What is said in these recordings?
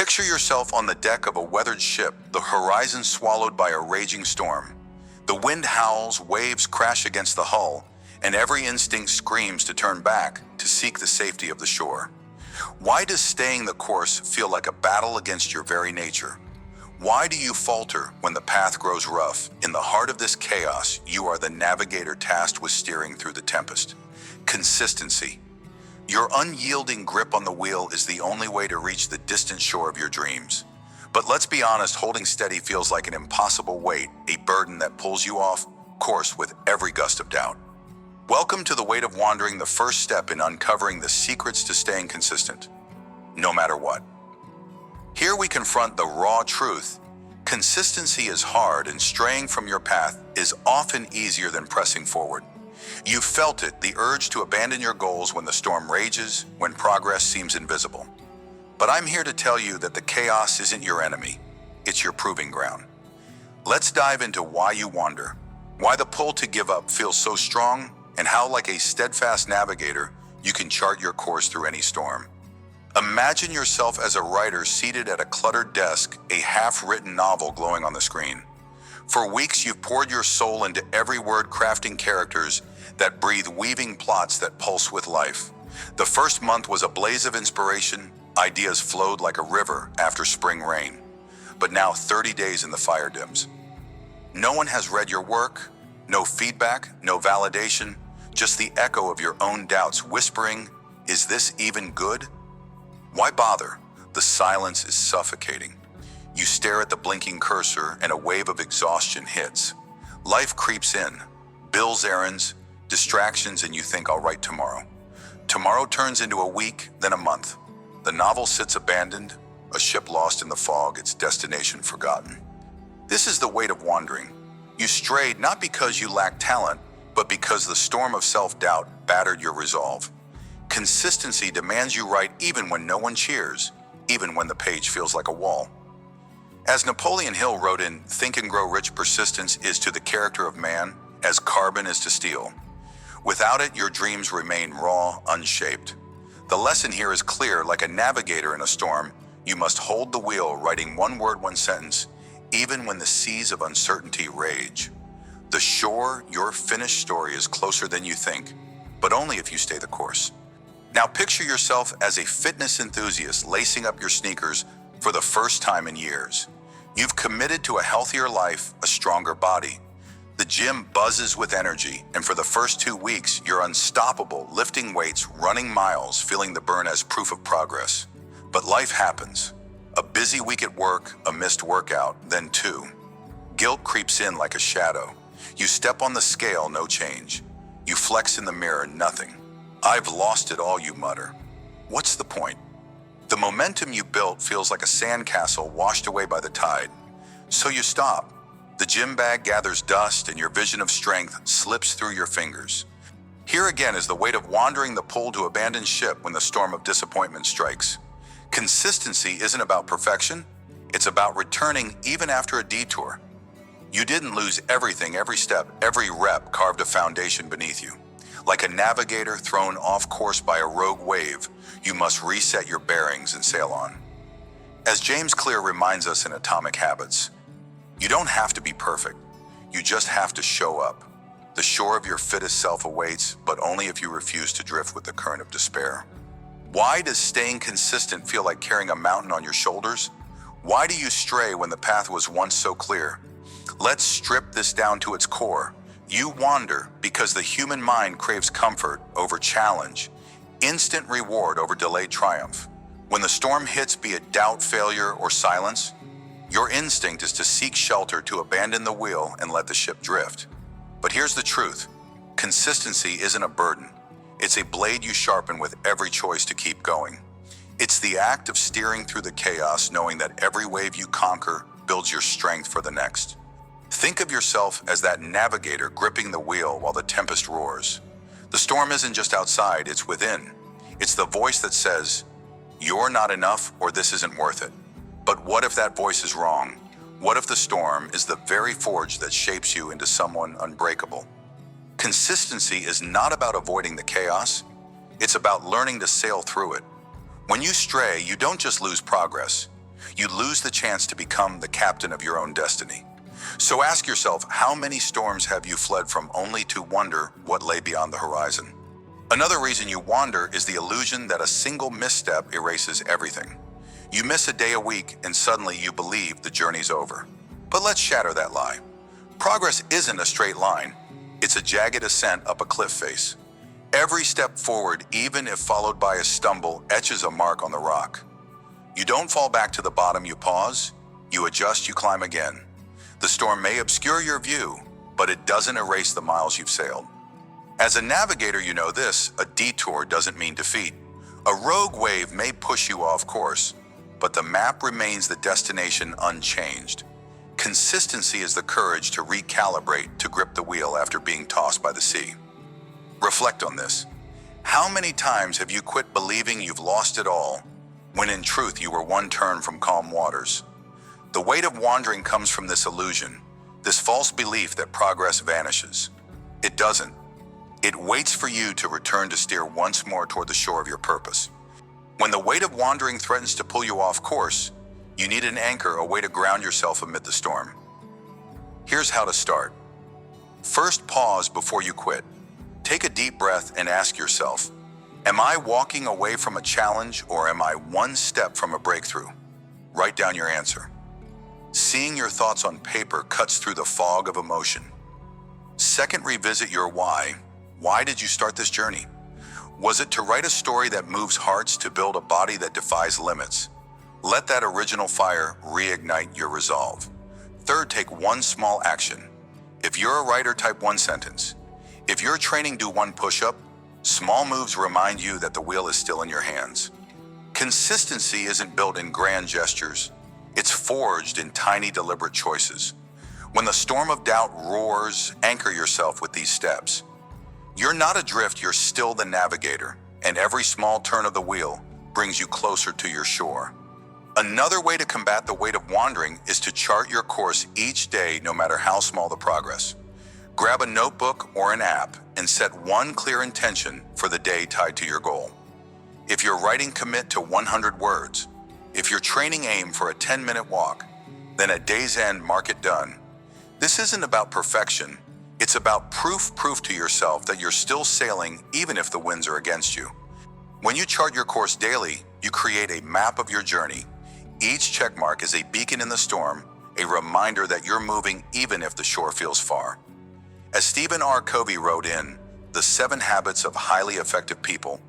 Picture yourself on the deck of a weathered ship, the horizon swallowed by a raging storm. The wind howls, waves crash against the hull, and every instinct screams to turn back to seek the safety of the shore. Why does staying the course feel like a battle against your very nature? Why do you falter when the path grows rough? In the heart of this chaos, you are the navigator tasked with steering through the tempest. Consistency. Your unyielding grip on the wheel is the only way to reach the distant shore of your dreams. But let's be honest, holding steady feels like an impossible weight, a burden that pulls you off course with every gust of doubt. Welcome to the Weight of Wandering, the first step in uncovering the secrets to staying consistent, no matter what. Here we confront the raw truth. Consistency is hard, and straying from your path is often easier than pressing forward. You've felt it, the urge to abandon your goals when the storm rages, when progress seems invisible. But I'm here to tell you that the chaos isn't your enemy, it's your proving ground. Let's dive into why you wander, why the pull to give up feels so strong, and how, like a steadfast navigator, you can chart your course through any storm. Imagine yourself as a writer seated at a cluttered desk, a half-written novel glowing on the screen. For weeks, you've poured your soul into every word, crafting characters that breathe, weaving plots that pulse with life. The first month was a blaze of inspiration. Ideas flowed like a river after spring rain. But now 30 days in the fire dims. No one has read your work, no feedback, no validation, just the echo of your own doubts whispering, "Is this even good?" Why bother? The silence is suffocating. You stare at the blinking cursor and a wave of exhaustion hits. Life creeps in, bills, errands, distractions, and you think, "I'll write tomorrow." Tomorrow turns into a week, then a month. The novel sits abandoned, a ship lost in the fog, its destination forgotten. This is the weight of wandering. You strayed not because you lacked talent, but because the storm of self-doubt battered your resolve. Consistency demands you write even when no one cheers, even when the page feels like a wall. As Napoleon Hill wrote in Think and Grow Rich, persistence is to the character of man as carbon is to steel. Without it, your dreams remain raw, unshaped. The lesson here is clear. Like a navigator in a storm, you must hold the wheel, writing one word, one sentence, even when the seas of uncertainty rage. The shore, your finished story, is closer than you think, but only if you stay the course. Now picture yourself as a fitness enthusiast lacing up your sneakers for the first time in years. You've committed to a healthier life, a stronger body. The gym buzzes with energy, and for the first 2 weeks, you're unstoppable, lifting weights, running miles, feeling the burn as proof of progress. But life happens. A busy week at work, a missed workout, then 2. Guilt creeps in like a shadow. You step on the scale, no change. You flex in the mirror, nothing. "I've lost it all," you mutter. What's the point? The momentum you built feels like a sandcastle washed away by the tide. So you stop. The gym bag gathers dust and your vision of strength slips through your fingers. Here again is the weight of wandering, the pull to abandon ship when the storm of disappointment strikes. Consistency isn't about perfection, it's about returning even after a detour. You didn't lose everything, every step, every rep carved a foundation beneath you. Like a navigator thrown off course by a rogue wave, you must reset your bearings and sail on. As James Clear reminds us in Atomic Habits, you don't have to be perfect, you just have to show up. The shore of your fittest self awaits, but only if you refuse to drift with the current of despair. Why does staying consistent feel like carrying a mountain on your shoulders? Why do you stray when the path was once so clear? Let's strip this down to its core. You wander because the human mind craves comfort over challenge, instant reward over delayed triumph. When the storm hits, be it doubt, failure, or silence, your instinct is to seek shelter, to abandon the wheel and let the ship drift. But here's the truth. Consistency isn't a burden. It's a blade you sharpen with every choice to keep going. It's the act of steering through the chaos, knowing that every wave you conquer builds your strength for the next. Think of yourself as that navigator gripping the wheel while the tempest roars. The storm isn't just outside, it's within. It's the voice that says, "You're not enough," or "This isn't worth it." But what if that voice is wrong? What if the storm is the very forge that shapes you into someone unbreakable? Consistency is not about avoiding the chaos. It's about learning to sail through it. When you stray, you don't just lose progress. You lose the chance to become the captain of your own destiny. So ask yourself, how many storms have you fled from only to wonder what lay beyond the horizon? Another reason you wander is the illusion that a single misstep erases everything. You miss a day a week and suddenly you believe the journey's over. But let's shatter that lie. Progress isn't a straight line. It's a jagged ascent up a cliff face. Every step forward, even if followed by a stumble, etches a mark on the rock. You don't fall back to the bottom, you pause, you adjust, you climb again. The storm may obscure your view, but it doesn't erase the miles you've sailed. As a navigator, you know this: a detour doesn't mean defeat. A rogue wave may push you off course, but the map remains the destination unchanged. Consistency is the courage to recalibrate, to grip the wheel after being tossed by the sea. Reflect on this. How many times have you quit believing you've lost it all, when in truth you were one turn from calm waters? The weight of wandering comes from this illusion, this false belief that progress vanishes. It doesn't. It waits for you to return to steer once more toward the shore of your purpose. When the weight of wandering threatens to pull you off course, you need an anchor, a way to ground yourself amid the storm. Here's how to start. First, pause before you quit. Take a deep breath and ask yourself, am I walking away from a challenge or am I one step from a breakthrough? Write down your answer. Seeing your thoughts on paper cuts through the fog of emotion. Second, revisit your why. Why did you start this journey? Was it to write a story that moves hearts, to build a body that defies limits? Let that original fire reignite your resolve. Third, take one small action. If you're a writer, type one sentence. If you're training, do one push-up. Small moves remind you that the wheel is still in your hands. Consistency isn't built in grand gestures. It's forged in tiny, deliberate choices. When the storm of doubt roars, anchor yourself with these steps. You're not adrift, you're still the navigator, and every small turn of the wheel brings you closer to your shore. Another way to combat the weight of wandering is to chart your course each day, no matter how small the progress. Grab a notebook or an app and set one clear intention for the day tied to your goal. If you're writing, commit to 100 words. If you're training, aim for a 10-minute walk. Then at day's end, mark it done. This isn't about perfection. It's about proof to yourself that you're still sailing even if the winds are against you. When you chart your course daily, you create a map of your journey. Each checkmark is a beacon in the storm, a reminder that you're moving even if the shore feels far. As Stephen R. Covey wrote in The 7 Habits of Highly Effective People,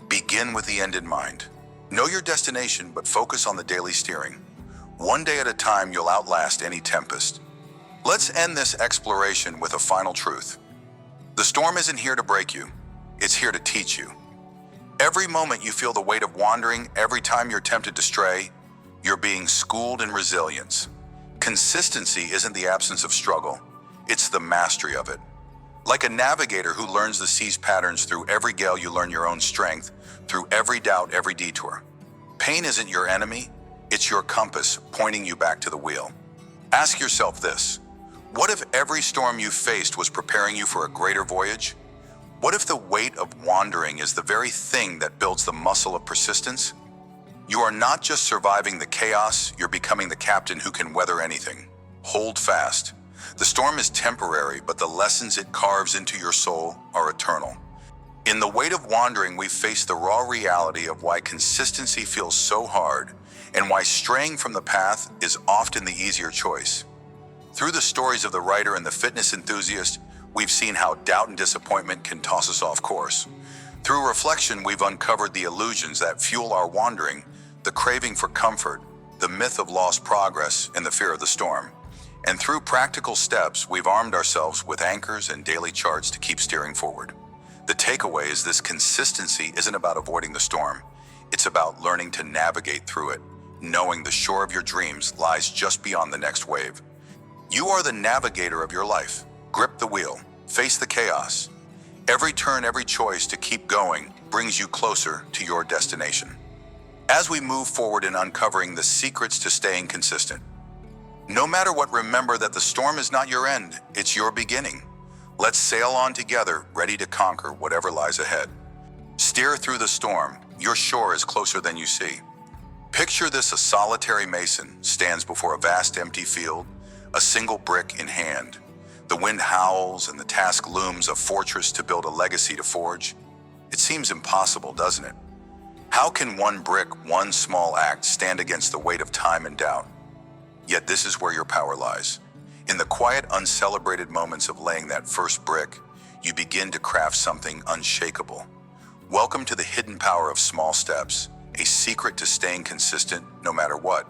begin with the end in mind. Know your destination, but focus on the daily steering. One day at a time, you'll outlast any tempest. Let's end this exploration with a final truth. The storm isn't here to break you. It's here to teach you. Every moment you feel the weight of wandering, every time you're tempted to stray, you're being schooled in resilience. Consistency isn't the absence of struggle. It's the mastery of it. Like a navigator who learns the sea's patterns, through every gale you learn your own strength, through every doubt, every detour. Pain isn't your enemy, it's your compass pointing you back to the wheel. Ask yourself this: what if every storm you faced was preparing you for a greater voyage? What if the weight of wandering is the very thing that builds the muscle of persistence? You are not just surviving the chaos, you're becoming the captain who can weather anything. Hold fast. The storm is temporary, but the lessons it carves into your soul are eternal. In the weight of wandering, we face the raw reality of why consistency feels so hard and why straying from the path is often the easier choice. Through the stories of the writer and the fitness enthusiast, we've seen how doubt and disappointment can toss us off course. Through reflection, we've uncovered the illusions that fuel our wandering, the craving for comfort, the myth of lost progress, and the fear of the storm. And through practical steps, we've armed ourselves with anchors and daily charts to keep steering forward. The takeaway is this: consistency isn't about avoiding the storm. It's about learning to navigate through it, knowing the shore of your dreams lies just beyond the next wave. You are the navigator of your life. Grip the wheel, face the chaos. Every turn, every choice to keep going brings you closer to your destination. As we move forward in uncovering the secrets to staying consistent, no matter what, remember that the storm is not your end, it's your beginning. Let's sail on together, ready to conquer whatever lies ahead. Steer through the storm. Your shore is closer than you see. Picture this: a solitary mason stands before a vast empty field, a single brick in hand. The wind howls and the task looms, a fortress to build, a legacy to forge. It seems impossible, doesn't it? How can one brick, one small act, stand against the weight of time and doubt? Yet this is where your power lies. In the quiet, uncelebrated moments of laying that first brick, you begin to craft something unshakable. Welcome to the hidden power of small steps, a secret to staying consistent no matter what.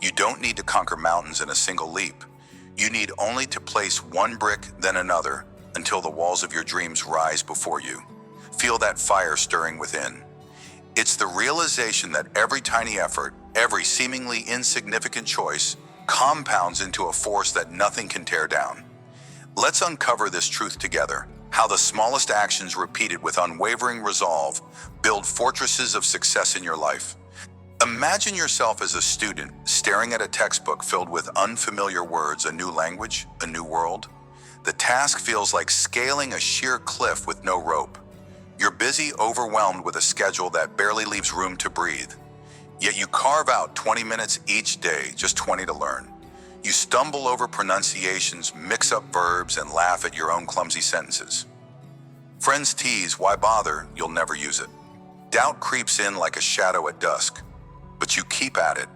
You don't need to conquer mountains in a single leap. You need only to place one brick, then another, until the walls of your dreams rise before you. Feel that fire stirring within. It's the realization that every tiny effort, every seemingly insignificant choice, compounds into a force that nothing can tear down. Let's uncover this truth together: how the smallest actions repeated with unwavering resolve build fortresses of success in your life. Imagine yourself as a student staring at a textbook filled with unfamiliar words, a new language, a new world. The task feels like scaling a sheer cliff with no rope. You're busy, overwhelmed with a schedule that barely leaves room to breathe. Yet you carve out 20 minutes each day, just 20 to learn. You stumble over pronunciations, mix up verbs, and laugh at your own clumsy sentences. Friends tease, "Why bother? You'll never use it." Doubt creeps in like a shadow at dusk. But you keep at it.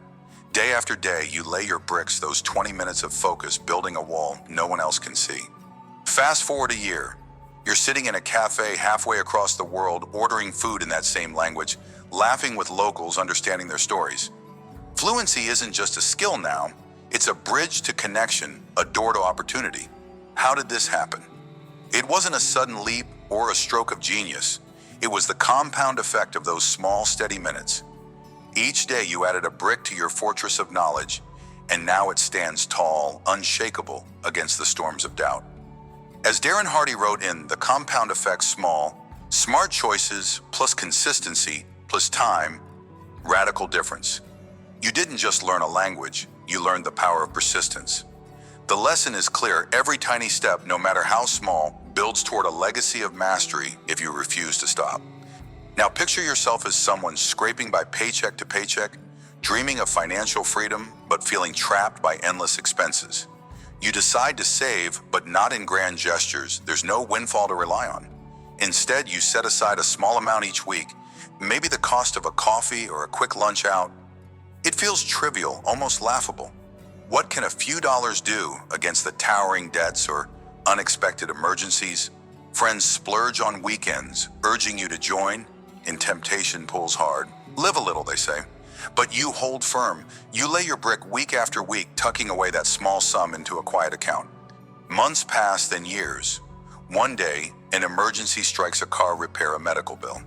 Day after day, you lay your bricks, those 20 minutes of focus, building a wall no one else can see. Fast forward a year. You're sitting in a cafe halfway across the world, ordering food in that same language, laughing with locals, understanding their stories. Fluency isn't just a skill now, it's a bridge to connection, a door to opportunity. How did this happen? It wasn't a sudden leap or a stroke of genius. It was the compound effect of those small, steady minutes. Each day you added a brick to your fortress of knowledge, and now it stands tall, unshakable against the storms of doubt. As Darren Hardy wrote in The Compound Effect: smart choices plus consistency plus time, radical difference. You didn't just learn a language, you learned the power of persistence. The lesson is clear: every tiny step, no matter how small, builds toward a legacy of mastery if you refuse to stop. Now picture yourself as someone scraping by paycheck to paycheck, dreaming of financial freedom, but feeling trapped by endless expenses. You decide to save, but not in grand gestures. There's no windfall to rely on. Instead, you set aside a small amount each week, maybe the cost of a coffee or a quick lunch out. It feels trivial, almost laughable. What can a few dollars do against the towering debts or unexpected emergencies? Friends splurge on weekends, urging you to join, and temptation pulls hard. Live a little, they say. But you hold firm. You lay your brick week after week, tucking away that small sum into a quiet account. Months pass, then years. One day, an emergency strikes: a car repair, a medical bill.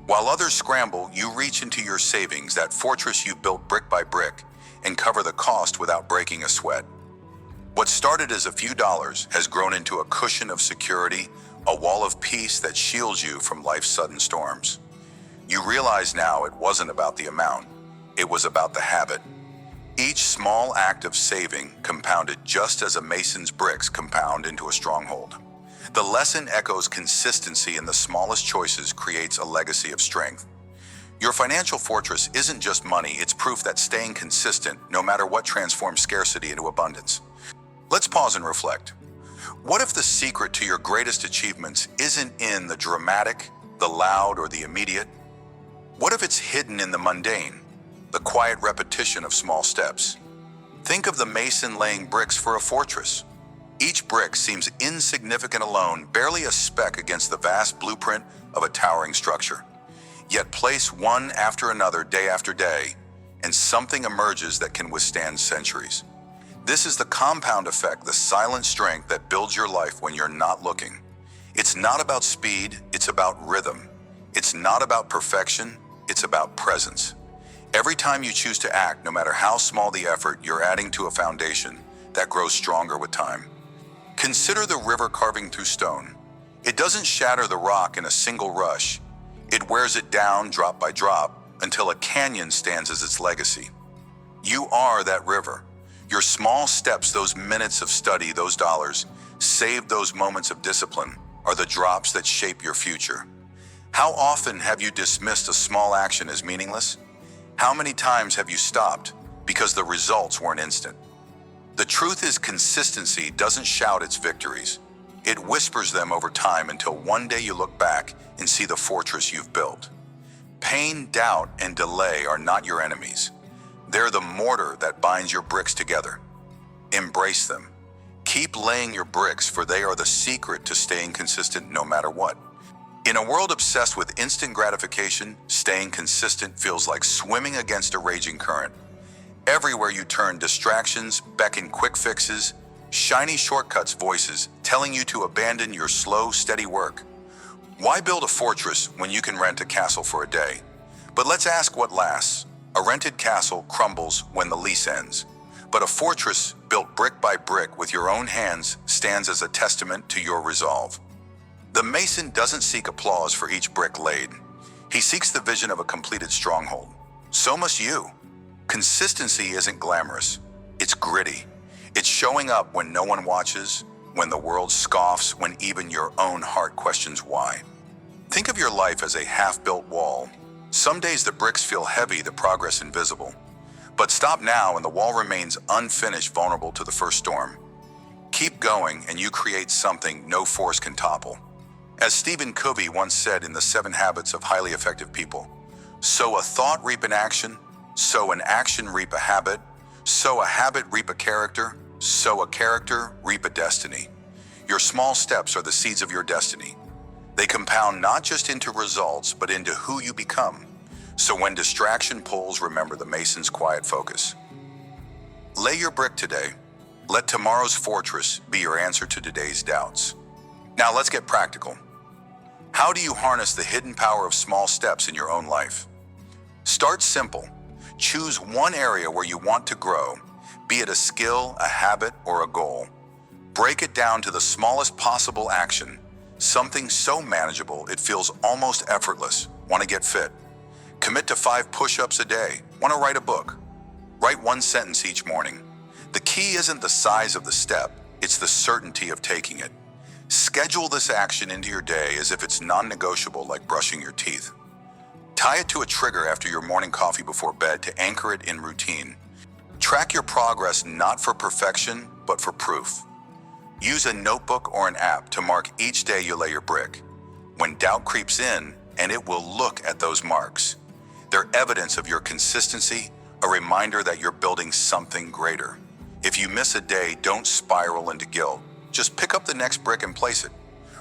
While others scramble, you reach into your savings, that fortress you built brick by brick, and cover the cost without breaking a sweat. What started as a few dollars has grown into a cushion of security, a wall of peace that shields you from life's sudden storms. You realize now it wasn't about the amount, it was about the habit. Each small act of saving compounded just as a mason's bricks compound into a stronghold. The lesson echoes: consistency in the smallest choices creates a legacy of strength. Your financial fortress isn't just money, it's proof that staying consistent, no matter what, transforms scarcity into abundance. Let's pause and reflect. What if the secret to your greatest achievements isn't in the dramatic, the loud, or the immediate? What if it's hidden in the mundane, the quiet repetition of small steps? Think of the mason laying bricks for a fortress. Each brick seems insignificant alone, barely a speck against the vast blueprint of a towering structure. Yet place one after another, day after day, and something emerges that can withstand centuries. This is the compound effect, the silent strength that builds your life when you're not looking. It's not about speed, it's about rhythm. It's not about perfection, it's about presence. Every time you choose to act, no matter how small the effort, you're adding to a foundation that grows stronger with time. Consider the river carving through stone. It doesn't shatter the rock in a single rush. It wears it down drop by drop until a canyon stands as its legacy. You are that river. Your small steps, those minutes of study, those dollars, saved, those moments of discipline, are the drops that shape your future. How often have you dismissed a small action as meaningless? How many times have you stopped because the results weren't instant? The truth is, consistency doesn't shout its victories. It whispers them over time until one day you look back and see the fortress you've built. Pain, doubt, and delay are not your enemies. They're the mortar that binds your bricks together. Embrace them. Keep laying your bricks, for they are the secret to staying consistent no matter what. In a world obsessed with instant gratification, staying consistent feels like swimming against a raging current. Everywhere you turn, distractions beckon quick fixes, shiny shortcuts voices telling you to abandon your slow, steady work. Why build a fortress when you can rent a castle for a day? But let's ask what lasts. A rented castle crumbles when the lease ends. But a fortress built brick by brick with your own hands stands as a testament to your resolve. The mason doesn't seek applause for each brick laid. He seeks the vision of a completed stronghold. So must you. Consistency isn't glamorous. It's gritty. It's showing up when no one watches, when the world scoffs, when even your own heart questions why. Think of your life as a half-built wall. Some days the bricks feel heavy, the progress invisible. But stop now and the wall remains unfinished, vulnerable to the first storm. Keep going and you create something no force can topple. As Stephen Covey once said in The 7 Habits of Highly Effective People, sow a thought, reap an action, sow an action, reap a habit, sow a habit, reap a character, sow a character, reap a destiny. Your small steps are the seeds of your destiny. They compound not just into results, but into who you become. So when distraction pulls, remember the mason's quiet focus. Lay your brick today. Let tomorrow's fortress be your answer to today's doubts. Now let's get practical. How do you harness the hidden power of small steps in your own life? Start simple. Choose one area where you want to grow, be it a skill, a habit, or a goal. Break it down to the smallest possible action, something so manageable it feels almost effortless. Want to get fit? Commit to 5 push-ups a day. Want to write a book? Write 1 sentence each morning. The key isn't the size of the step, it's the certainty of taking it. Schedule this action into your day as if it's non-negotiable, like brushing your teeth. Tie it to a trigger after your morning coffee before bed to anchor it in routine. Track your progress not for perfection, but for proof. Use a notebook or an app to mark each day you lay your brick. When doubt creeps in, and it will look at those marks. They're evidence of your consistency, a reminder that you're building something greater. If you miss a day, don't spiral into guilt. Just pick up the next brick and place it.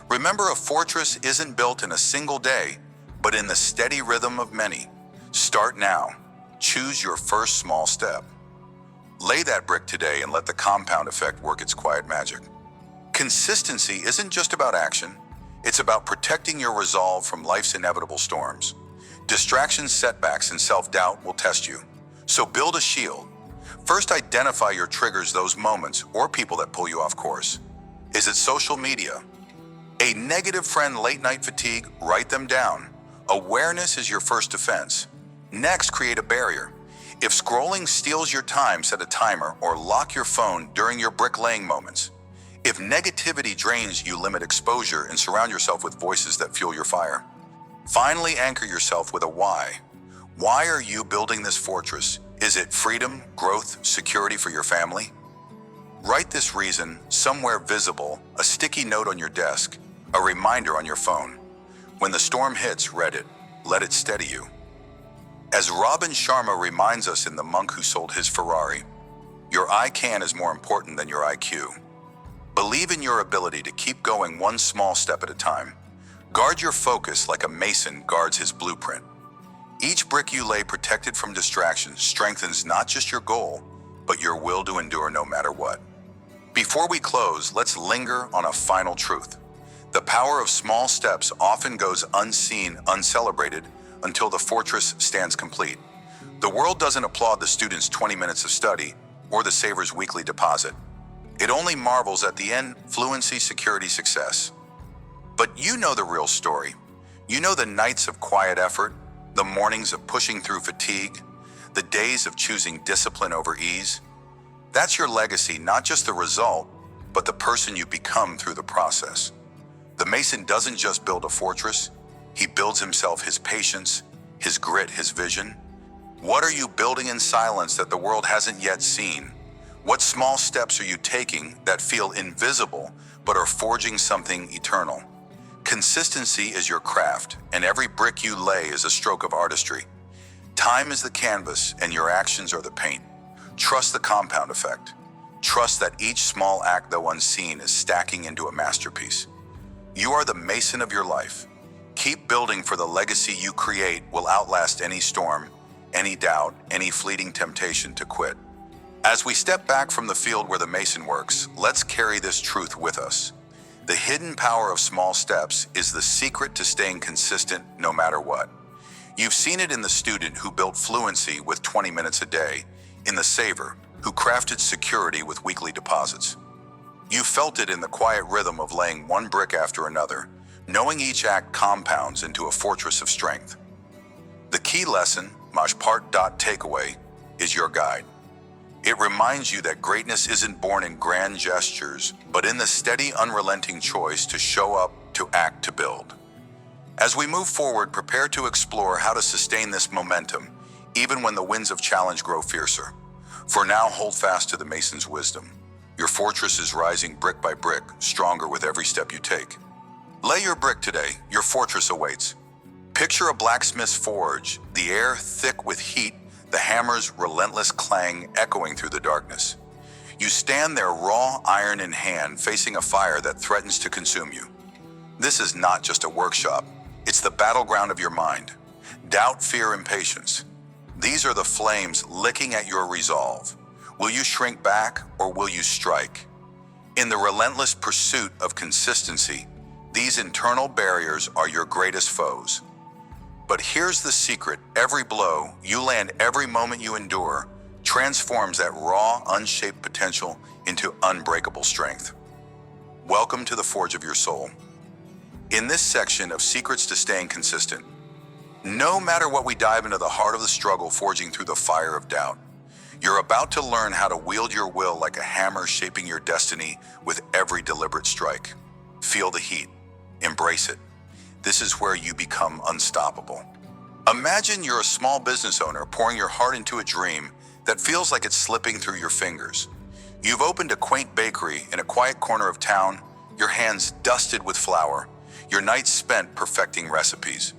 Remember, a fortress isn't built in a single day, but in the steady rhythm of many. Start now. Choose your first small step. Lay that brick today and let the compound effect work its quiet magic. Consistency isn't just about action. It's about protecting your resolve from life's inevitable storms. Distractions, setbacks, and self-doubt will test you. So build a shield. First, identify your triggers, those moments or people that pull you off course. Is it social media? A negative friend, late night fatigue? Write them down. Awareness is your first defense. Next, create a barrier. If scrolling steals your time, set a timer or lock your phone during your bricklaying moments. If negativity drains you, limit exposure and surround yourself with voices that fuel your fire. Finally, anchor yourself with a why. Why are you building this fortress? Is it freedom, growth, security for your family? Write this reason somewhere visible, a sticky note on your desk, a reminder on your phone. When the storm hits, read it. Let it steady you. As Robin Sharma reminds us in The Monk Who Sold His Ferrari, your I can is more important than your IQ. Believe in your ability to keep going one small step at a time. Guard your focus like a mason guards his blueprint. Each brick you lay, protected from distractions, strengthens not just your goal, but your will to endure no matter what. Before we close, let's linger on a final truth. The power of small steps often goes unseen, uncelebrated, until the fortress stands complete. The world doesn't applaud the student's 20 minutes of study or the saver's weekly deposit. It only marvels at the end: fluency, security, success. But you know the real story. You know the nights of quiet effort, the mornings of pushing through fatigue, the days of choosing discipline over ease. That's your legacy, not just the result, but the person you become through the process. The mason doesn't just build a fortress, he builds himself, his patience, his grit, his vision. What are you building in silence that the world hasn't yet seen? What small steps are you taking that feel invisible but are forging something eternal? Consistency is your craft, and every brick you lay is a stroke of artistry. Time is the canvas, and your actions are the paint. Trust the compound effect. Trust that each small act, though unseen, is stacking into a masterpiece. You are the mason of your life. Keep building, for the legacy you create will outlast any storm, any doubt, any fleeting temptation to quit. As we step back from the field where the mason works, let's carry this truth with us. The hidden power of small steps is the secret to staying consistent no matter what. You've seen it in the student who built fluency with 20 minutes a day, in the saver who crafted security with weekly deposits. You felt it in the quiet rhythm of laying one brick after another, knowing each act compounds into a fortress of strength. The key lesson, takeaway, is your guide. It reminds you that greatness isn't born in grand gestures, but in the steady, unrelenting choice to show up, to act, to build. As we move forward, prepare to explore how to sustain this momentum, even when the winds of challenge grow fiercer. For now, hold fast to the mason's wisdom. Your fortress is rising brick by brick, stronger with every step you take. Lay your brick today, your fortress awaits. Picture a blacksmith's forge, the air thick with heat, the hammer's relentless clang echoing through the darkness. You stand there, raw iron in hand, facing a fire that threatens to consume you. This is not just a workshop, it's the battleground of your mind. Doubt, fear, impatience. These are the flames licking at your resolve. Will you shrink back or will you strike? In the relentless pursuit of consistency, these internal barriers are your greatest foes. But here's the secret: every blow you land, every moment you endure, transforms that raw, unshaped potential into unbreakable strength. Welcome to the forge of your soul. In this section of Secrets to Staying Consistent, no matter what, we dive into the heart of the struggle, forging through the fire of doubt. You're about to learn how to wield your will like a hammer, shaping your destiny with every deliberate strike. Feel the heat. Embrace it. This is where you become unstoppable. Imagine you're a small business owner pouring your heart into a dream that feels like it's slipping through your fingers. You've opened a quaint bakery in a quiet corner of town, your hands dusted with flour, your nights spent perfecting recipes.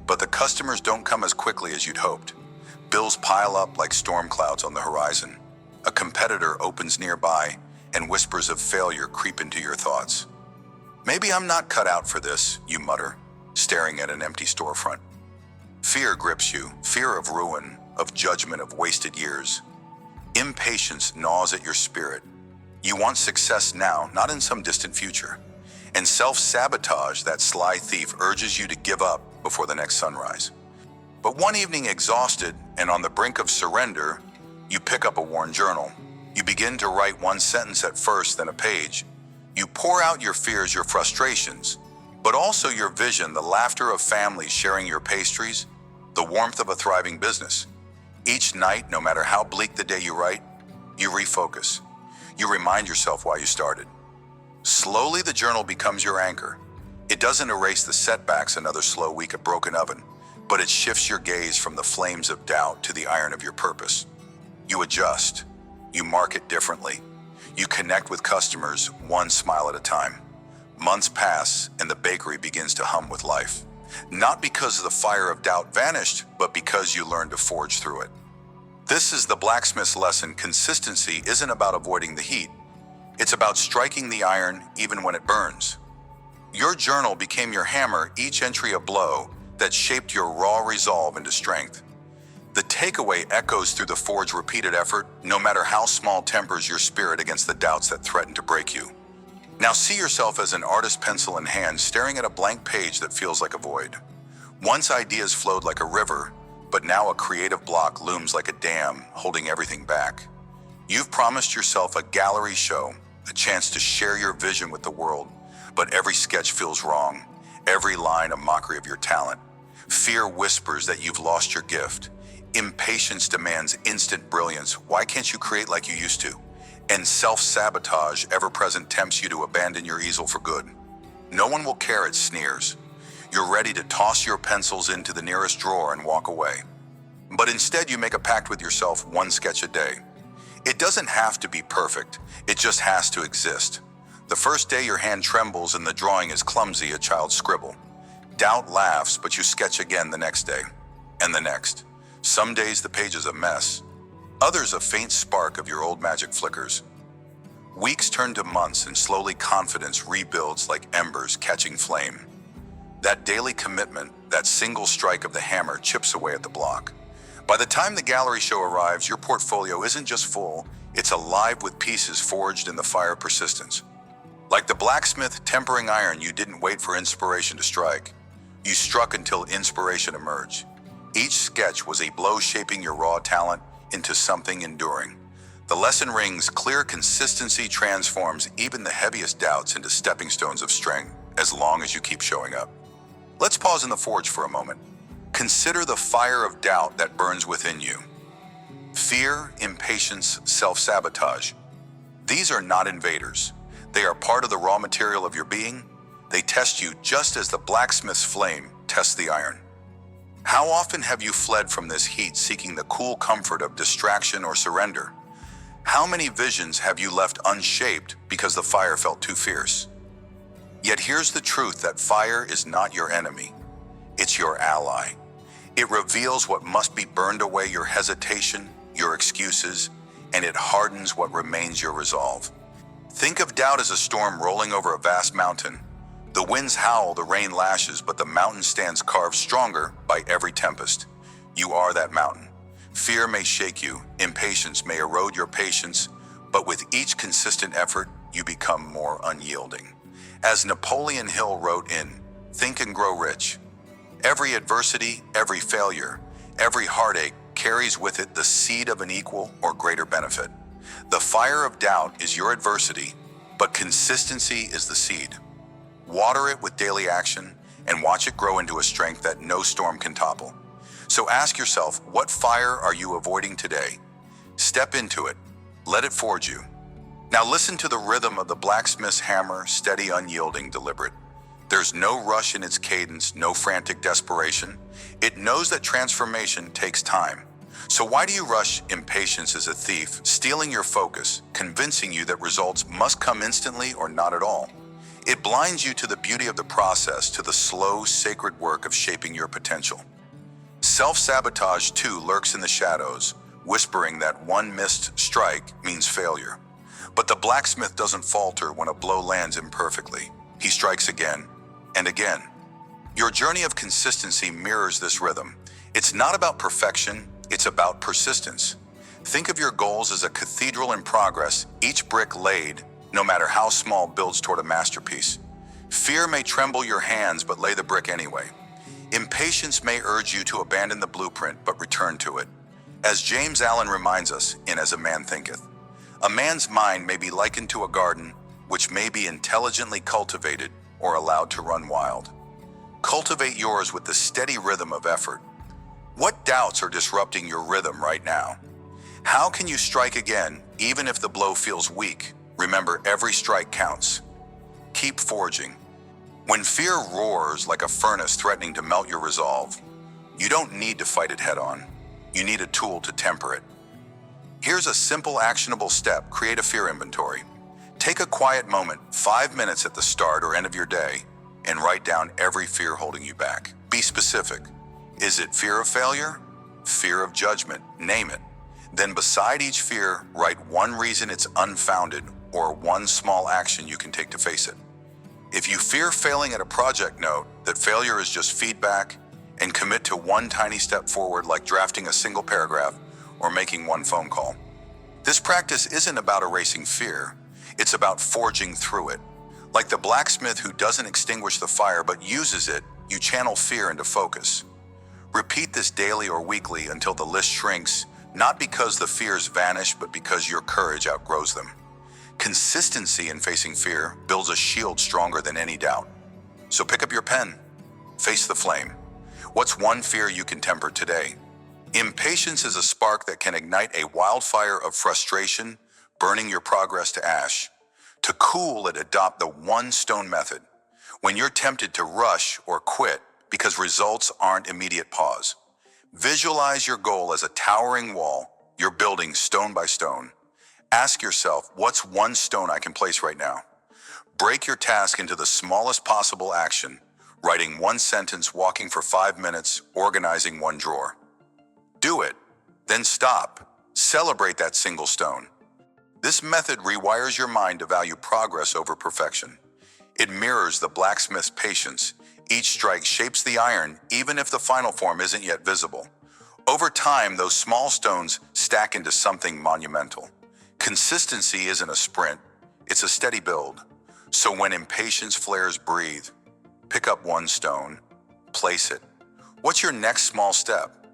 But the customers don't come as quickly as you'd hoped. Bills pile up like storm clouds on the horizon. A competitor opens nearby, and whispers of failure creep into your thoughts. Maybe I'm not cut out for this, you mutter, staring at an empty storefront. Fear grips you, fear of ruin, of judgment, of wasted years. Impatience gnaws at your spirit. You want success now, not in some distant future. And self-sabotage, that sly thief, urges you to give up before the next sunrise. But one evening, exhausted and on the brink of surrender, you pick up a worn journal. You begin to write one sentence at first, then a page. You pour out your fears, your frustrations, but also your vision, the laughter of families sharing your pastries, the warmth of a thriving business. Each night, no matter how bleak the day you write, you refocus. You remind yourself why you started. Slowly, the journal becomes your anchor. It doesn't erase the setbacks, another slow week, a broken oven, but it shifts your gaze from the flames of doubt to the iron of your purpose. You adjust. You market differently. You connect with customers one smile at a time. Months pass and the bakery begins to hum with life. Not because the fire of doubt vanished, but because you learned to forge through it. This is the blacksmith's lesson. Consistency isn't about avoiding the heat. It's about striking the iron even when it burns. Your journal became your hammer, each entry a blow that shaped your raw resolve into strength. The takeaway echoes through the forge: repeated effort, no matter how small, tempers your spirit against the doubts that threaten to break you. Now see yourself as an artist, pencil in hand, staring at a blank page that feels like a void. Once ideas flowed like a river, but now a creative block looms like a dam, holding everything back. You've promised yourself a gallery show, a chance to share your vision with the world, but every sketch feels wrong, every line a mockery of your talent. Fear whispers that you've lost your gift. Impatience demands instant brilliance. Why can't you create like you used to? And self-sabotage, ever present, tempts you to abandon your easel for good. No one will care, it sneers. You're ready to toss your pencils into the nearest drawer and walk away. But instead you make a pact with yourself, one sketch a day. It doesn't have to be perfect, it just has to exist. The first day your hand trembles and the drawing is clumsy, a child's scribble. Doubt laughs, but you sketch again the next day, and the next. Some days the page is a mess, others a faint spark of your old magic flickers. Weeks turn to months and slowly confidence rebuilds like embers catching flame. That daily commitment, that single strike of the hammer chips away at the block. By the time the gallery show arrives, your portfolio isn't just full, it's alive with pieces forged in the fire of persistence. Like the blacksmith tempering iron, you didn't wait for inspiration to strike. You struck until inspiration emerged. Each sketch was a blow shaping your raw talent into something enduring. The lesson rings clear: consistency transforms even the heaviest doubts into stepping stones of strength, as long as you keep showing up. Let's pause in the forge for a moment. Consider the fire of doubt that burns within you. Fear, impatience, self-sabotage. These are not invaders. They are part of the raw material of your being. They test you just as the blacksmith's flame tests the iron. How often have you fled from this heat seeking the cool comfort of distraction or surrender? How many visions have you left unshaped because the fire felt too fierce? Yet here's the truth, that fire is not your enemy. It's your ally. It reveals what must be burned away, your hesitation, your excuses, and it hardens what remains, your resolve. Think of doubt as a storm rolling over a vast mountain. The winds howl, the rain lashes, but the mountain stands carved stronger by every tempest. You are that mountain. Fear may shake you, impatience may erode your patience, but with each consistent effort, you become more unyielding. As Napoleon Hill wrote in Think and Grow Rich, every adversity, every failure, every heartache carries with it the seed of an equal or greater benefit. The fire of doubt is your adversity, but consistency is the seed. Water it with daily action and watch it grow into a strength that no storm can topple. So ask yourself, what fire are you avoiding today? Step into it. Let it forge you. Now listen to the rhythm of the blacksmith's hammer, steady, unyielding, deliberate. There's no rush in its cadence, no frantic desperation. It knows that transformation takes time. So why do you rush? Impatience is a thief, stealing your focus, convincing you that results must come instantly or not at all. It blinds you to the beauty of the process, to the slow, sacred work of shaping your potential. Self-sabotage, too, lurks in the shadows, whispering that one missed strike means failure. But the blacksmith doesn't falter when a blow lands imperfectly. He strikes again and again. Your journey of consistency mirrors this rhythm. It's not about perfection, it's about persistence. Think of your goals as a cathedral in progress, each brick laid, no matter how small, builds toward a masterpiece. Fear may tremble your hands, but lay the brick anyway. Impatience may urge you to abandon the blueprint, but return to it. As James Allen reminds us in As a Man Thinketh, a man's mind may be likened to a garden, which may be intelligently cultivated or allowed to run wild. Cultivate yours with the steady rhythm of effort. What doubts are disrupting your rhythm right now? How can you strike again, even if the blow feels weak? Remember, every strike counts. Keep forging. When fear roars like a furnace threatening to melt your resolve, you don't need to fight it head on. You need a tool to temper it. Here's a simple, actionable step: create a fear inventory. Take a quiet moment, 5 minutes at the start or end of your day, and write down every fear holding you back. Be specific. Is it fear of failure? Fear of judgment? Name it. Then beside each fear, write one reason it's unfounded or one small action you can take to face it. If you fear failing at a project, note that failure is just feedback, and commit to one tiny step forward, like drafting a single paragraph or making one phone call. This practice isn't about erasing fear, it's about forging through it. Like the blacksmith who doesn't extinguish the fire but uses it, you channel fear into focus. Repeat this daily or weekly until the list shrinks, not because the fears vanish, but because your courage outgrows them. Consistency in facing fear builds a shield stronger than any doubt. So pick up your pen, face the flame. What's one fear you can temper today? Impatience is a spark that can ignite a wildfire of frustration, burning your progress to ash. To cool it, adopt the one stone method. When you're tempted to rush or quit because results aren't immediate, pause. Visualize your goal as a towering wall you're building stone by stone. Ask yourself, what's one stone I can place right now? Break your task into the smallest possible action, writing one sentence, walking for 5 minutes, organizing one drawer. Do it, then stop. Celebrate that single stone. This method rewires your mind to value progress over perfection. It mirrors the blacksmith's patience. Each strike shapes the iron, even if the final form isn't yet visible. Over time, those small stones stack into something monumental. Consistency isn't a sprint, it's a steady build. So when impatience flares, breathe. Pick up one stone, place it. What's your next small step?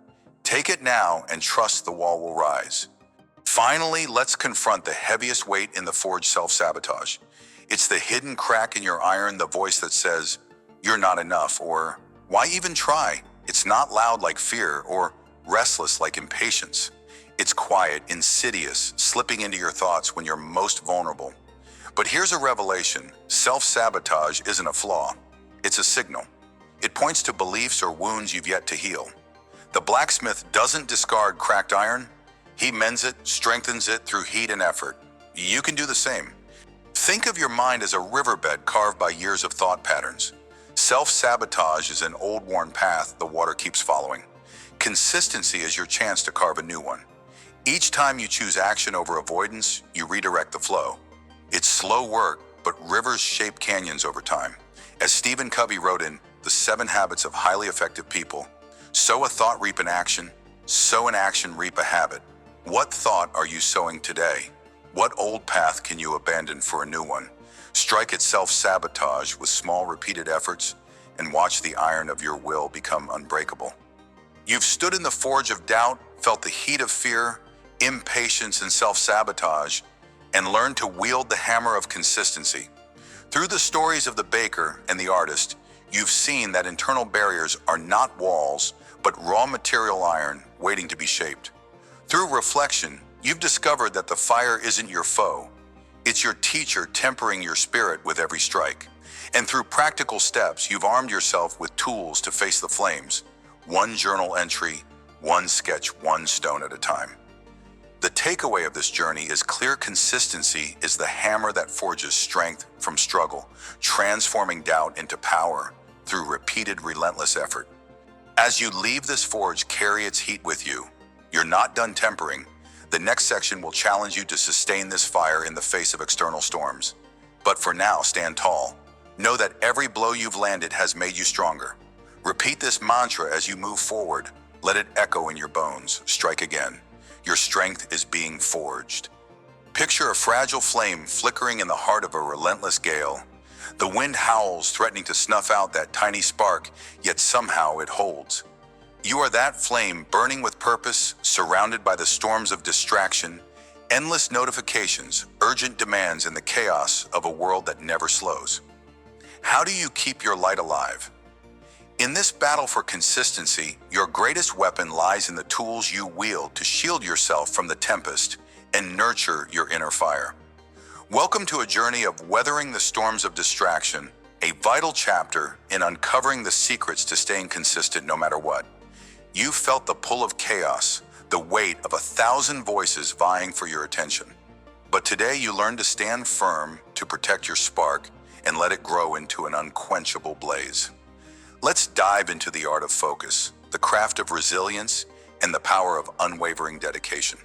Take it now and trust the wall will rise. Finally, let's confront the heaviest weight in the forge: self-sabotage. It's the hidden crack in your iron, the voice that says, "You're not enough," or "Why even try?" It's not loud like fear or restless like impatience. It's quiet, insidious, slipping into your thoughts when you're most vulnerable. But here's a revelation: self-sabotage isn't a flaw, it's a signal. It points to beliefs or wounds you've yet to heal. The blacksmith doesn't discard cracked iron, he mends it, strengthens it through heat and effort. You can do the same. Think of your mind as a riverbed carved by years of thought patterns. Self-sabotage is an old worn path the water keeps following. Consistency is your chance to carve a new one. Each time you choose action over avoidance, you redirect the flow. It's slow work, but rivers shape canyons over time. As Stephen Covey wrote in The 7 Habits of Highly Effective People, sow a thought, reap an action. Sow an action, reap a habit. What thought are you sowing today? What old path can you abandon for a new one? Strike at self-sabotage with small repeated efforts and watch the iron of your will become unbreakable. You've stood in the forge of doubt, felt the heat of fear, impatience, and self-sabotage, and learned to wield the hammer of consistency. Through the stories of the baker and the artist, you've seen that internal barriers are not walls, but raw material iron waiting to be shaped. Through reflection, you've discovered that the fire isn't your foe. It's your teacher tempering your spirit with every strike. And through practical steps, you've armed yourself with tools to face the flames. One journal entry, one sketch, one stone at a time. The takeaway of this journey is clear: consistency is the hammer that forges strength from struggle, transforming doubt into power through repeated, relentless effort. As you leave this forge, carry its heat with you. You're not done tempering. The next section will challenge you to sustain this fire in the face of external storms. But for now, stand tall. Know that every blow you've landed has made you stronger. Repeat this mantra as you move forward. Let it echo in your bones. Strike again. Your strength is being forged. Picture a fragile flame flickering in the heart of a relentless gale. The wind howls, threatening to snuff out that tiny spark, yet somehow it holds. You are that flame, burning with purpose, surrounded by the storms of distraction, endless notifications, urgent demands, and the chaos of a world that never slows. How do you keep your light alive? In this battle for consistency, your greatest weapon lies in the tools you wield to shield yourself from the tempest and nurture your inner fire. Welcome to a journey of weathering the storms of distraction, a vital chapter in uncovering the secrets to staying consistent no matter what. You've felt the pull of chaos, the weight of 1,000 voices vying for your attention. But today you learn to stand firm, to protect your spark, and let it grow into an unquenchable blaze. Let's dive into the art of focus, the craft of resilience, and the power of unwavering dedication.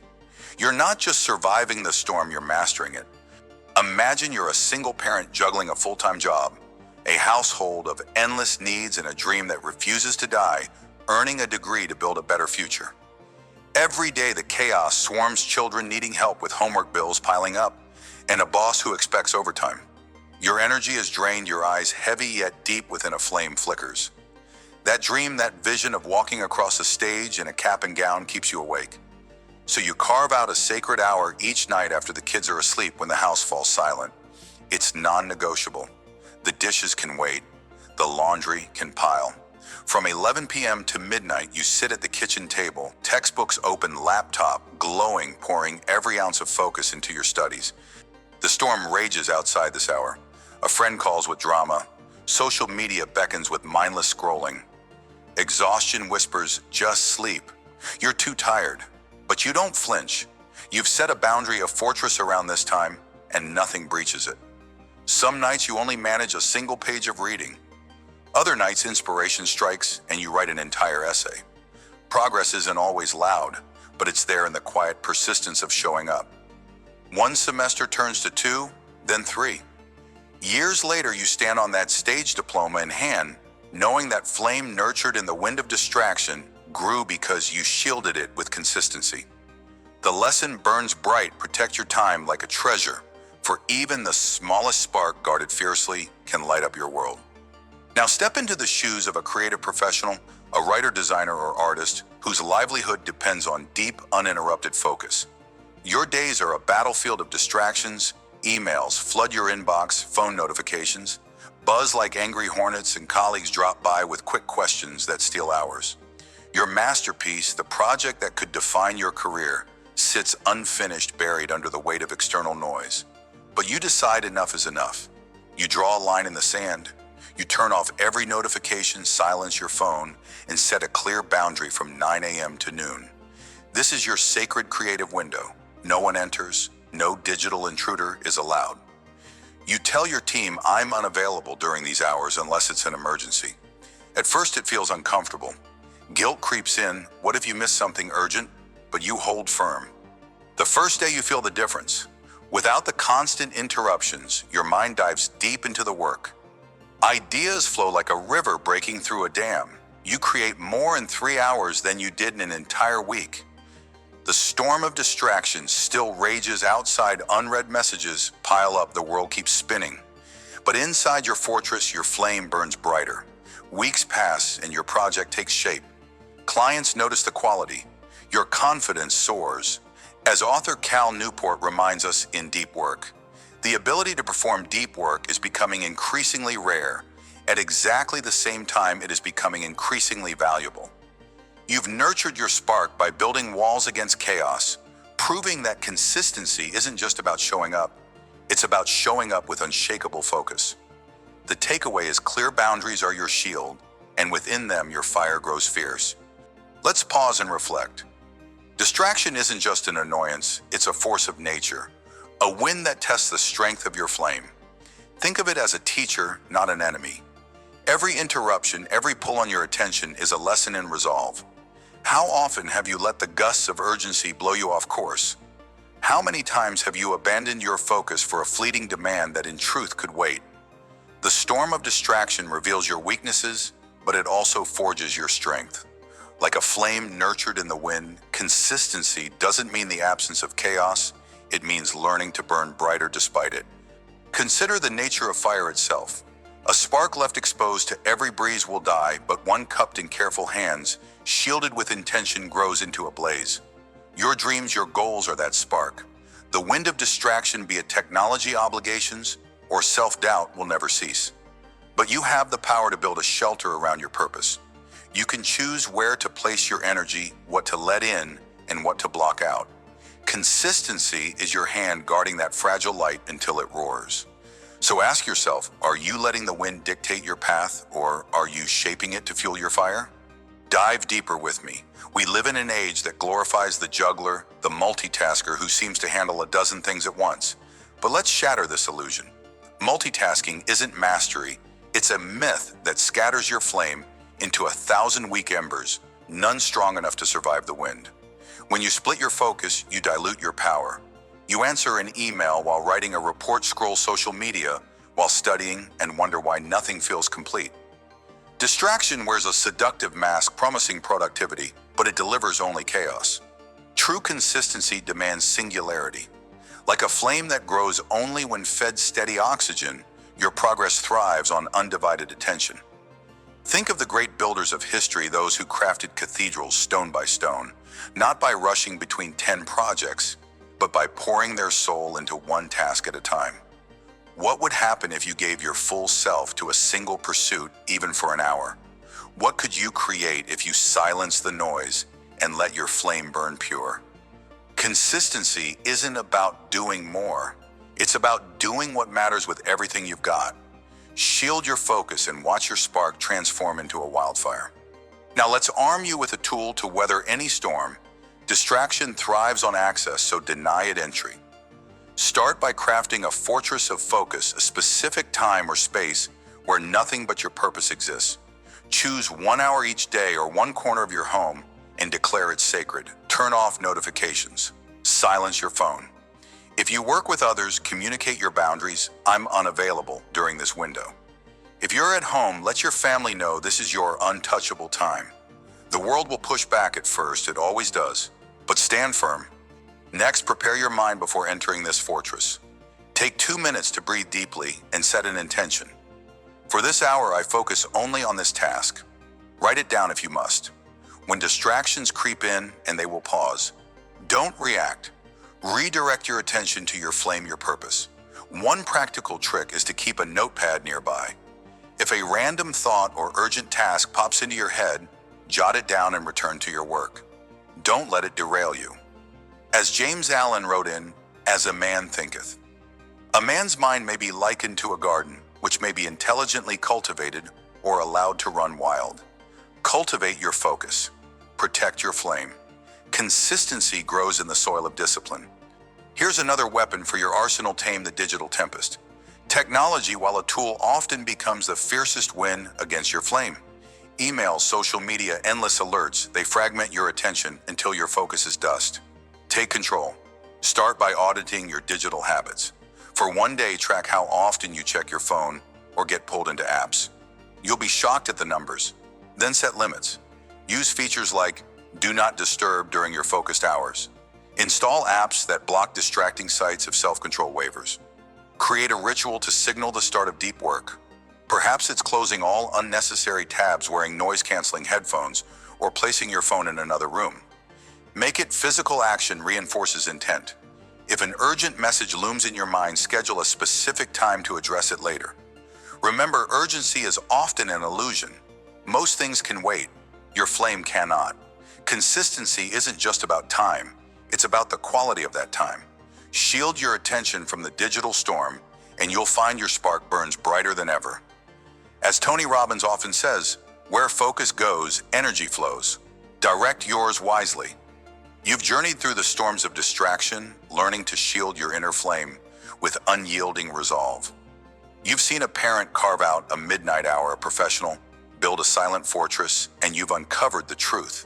You're not just surviving the storm, you're mastering it. Imagine you're a single parent juggling a full-time job, a household of endless needs, and a dream that refuses to die, earning a degree to build a better future. Every day the chaos swarms, children needing help with homework, bills piling up, and a boss who expects overtime. Your energy is drained, your eyes heavy yet deep within a flame flickers. That dream, that vision of walking across a stage in a cap and gown keeps you awake. So you carve out a sacred hour each night after the kids are asleep, when the house falls silent. It's non-negotiable. The dishes can wait. The laundry can pile. From 11 p.m. to midnight, you sit at the kitchen table, textbooks open, laptop glowing, pouring every ounce of focus into your studies. The storm rages outside this hour. A friend calls with drama. Social media beckons with mindless scrolling. Exhaustion whispers, just sleep. You're too tired. But you don't flinch. You've set a boundary, a fortress around this time, and nothing breaches it. Some nights you only manage a single page of reading. Other nights inspiration strikes and you write an entire essay. Progress isn't always loud, but it's there in the quiet persistence of showing up. One semester turns to 2, then 3. Years later, you stand on that stage diploma in hand, knowing that flame nurtured in the wind of distraction grew because you shielded it with consistency. The lesson burns bright, protect your time like a treasure, for even the smallest spark guarded fiercely can light up your world. Now step into the shoes of a creative professional, a writer, designer, or artist whose livelihood depends on deep, uninterrupted focus. Your days are a battlefield of distractions. Emails flood your inbox, phone notifications buzz like angry hornets, and colleagues drop by with quick questions that steal hours. Your masterpiece, the project that could define your career, sits unfinished, buried under the weight of external noise. But you decide enough is enough. You draw a line in the sand. You turn off every notification, silence your phone, and set a clear boundary from 9 a.m. to noon. This is your sacred creative window. No one enters. No digital intruder is allowed. You tell your team, I'm unavailable during these hours unless it's an emergency. At first it feels uncomfortable. Guilt creeps in. What if you miss something urgent? But you hold firm. The first day you feel the difference. Without the constant interruptions, your mind dives deep into the work. Ideas flow like a river breaking through a dam. You create more in 3 hours than you did in an entire week. The storm of distractions still rages outside. Unread messages pile up. The world keeps spinning. But inside your fortress, your flame burns brighter. Weeks pass and your project takes shape. Clients notice the quality. Your confidence soars. As author Cal Newport reminds us in Deep Work, the ability to perform deep work is becoming increasingly rare. At exactly the same time, it is becoming increasingly valuable. You've nurtured your spark by building walls against chaos, proving that consistency isn't just about showing up. It's about showing up with unshakable focus. The takeaway is clear boundaries are your shield, and within them your fire grows fierce. Let's pause and reflect. Distraction isn't just an annoyance, it's a force of nature, a wind that tests the strength of your flame. Think of it as a teacher, not an enemy. Every interruption, every pull on your attention is a lesson in resolve. How often have you let the gusts of urgency blow you off course? How many times have you abandoned your focus for a fleeting demand that in truth could wait? The storm of distraction reveals your weaknesses, but it also forges your strength. Like a flame nurtured in the wind, consistency doesn't mean the absence of chaos, it means learning to burn brighter despite it. Consider the nature of fire itself. A spark left exposed to every breeze will die, but one cupped in careful hands, shielded with intention, grows into a blaze. Your dreams, your goals are that spark. The wind of distraction, be it technology obligations or self-doubt, will never cease. But you have the power to build a shelter around your purpose. You can choose where to place your energy, what to let in, and what to block out. Consistency is your hand guarding that fragile light until it roars. So ask yourself, are you letting the wind dictate your path, or are you shaping it to fuel your fire? Dive deeper with me. We live in an age that glorifies the juggler, the multitasker who seems to handle a dozen things at once. But let's shatter this illusion. Multitasking isn't mastery. It's a myth that scatters your flame into 1,000 weak embers, none strong enough to survive the wind. When you split your focus, you dilute your power. You answer an email while writing a report, scroll social media while studying, and wonder why nothing feels complete. Distraction wears a seductive mask promising productivity, but it delivers only chaos. True consistency demands singularity. Like a flame that grows only when fed steady oxygen, your progress thrives on undivided attention. Think of the great builders of history, those who crafted cathedrals stone by stone, not by rushing between 10 projects, but by pouring their soul into one task at a time. What would happen if you gave your full self to a single pursuit, even for an hour? What could you create if you silenced the noise and let your flame burn pure? Consistency isn't about doing more. It's about doing what matters with everything you've got. Shield your focus and watch your spark transform into a wildfire. Now let's arm you with a tool to weather any storm. Distraction thrives on access, so deny it entry. Start by crafting a fortress of focus, a specific time or space where nothing but your purpose exists. Choose 1 hour each day or one corner of your home and declare it sacred. Turn off notifications. Silence your phone. If you work with others, communicate your boundaries. I'm unavailable during this window. If you're at home, let your family know this is your untouchable time. The world will push back at first, it always does, but stand firm. Next, prepare your mind before entering this fortress. Take 2 minutes to breathe deeply and set an intention. For this hour, I focus only on this task. Write it down if you must. When distractions creep in, and they will pause, don't react. Redirect your attention to your flame, your purpose. One practical trick is to keep a notepad nearby. If a random thought or urgent task pops into your head, jot it down and return to your work. Don't let it derail you. As James Allen wrote in, "As a man thinketh." A man's mind may be likened to a garden, which may be intelligently cultivated or allowed to run wild. Cultivate your focus. Protect your flame. Consistency grows in the soil of discipline. Here's another weapon for your arsenal: tame the digital tempest. Technology, while a tool, often becomes the fiercest wind against your flame. Emails, social media, endless alerts, they fragment your attention until your focus is dust. Take control. Start by auditing your digital habits. For 1 day, track how often you check your phone or get pulled into apps. You'll be shocked at the numbers. Then set limits. Use features like Do Not Disturb during your focused hours. Install apps that block distracting sites of self-control waivers. Create a ritual to signal the start of deep work. Perhaps it's closing all unnecessary tabs, wearing noise-canceling headphones, or placing your phone in another room. Make it physical. Action reinforces intent. If an urgent message looms in your mind, schedule a specific time to address it later. Remember, urgency is often an illusion. Most things can wait. Your flame cannot. Consistency isn't just about time. It's about the quality of that time. Shield your attention from the digital storm, and you'll find your spark burns brighter than ever. As Tony Robbins often says, where focus goes, energy flows. Direct yours wisely. You've journeyed through the storms of distraction, learning to shield your inner flame with unyielding resolve. You've seen a parent carve out a midnight hour, a professional build a silent fortress, and you've uncovered the truth.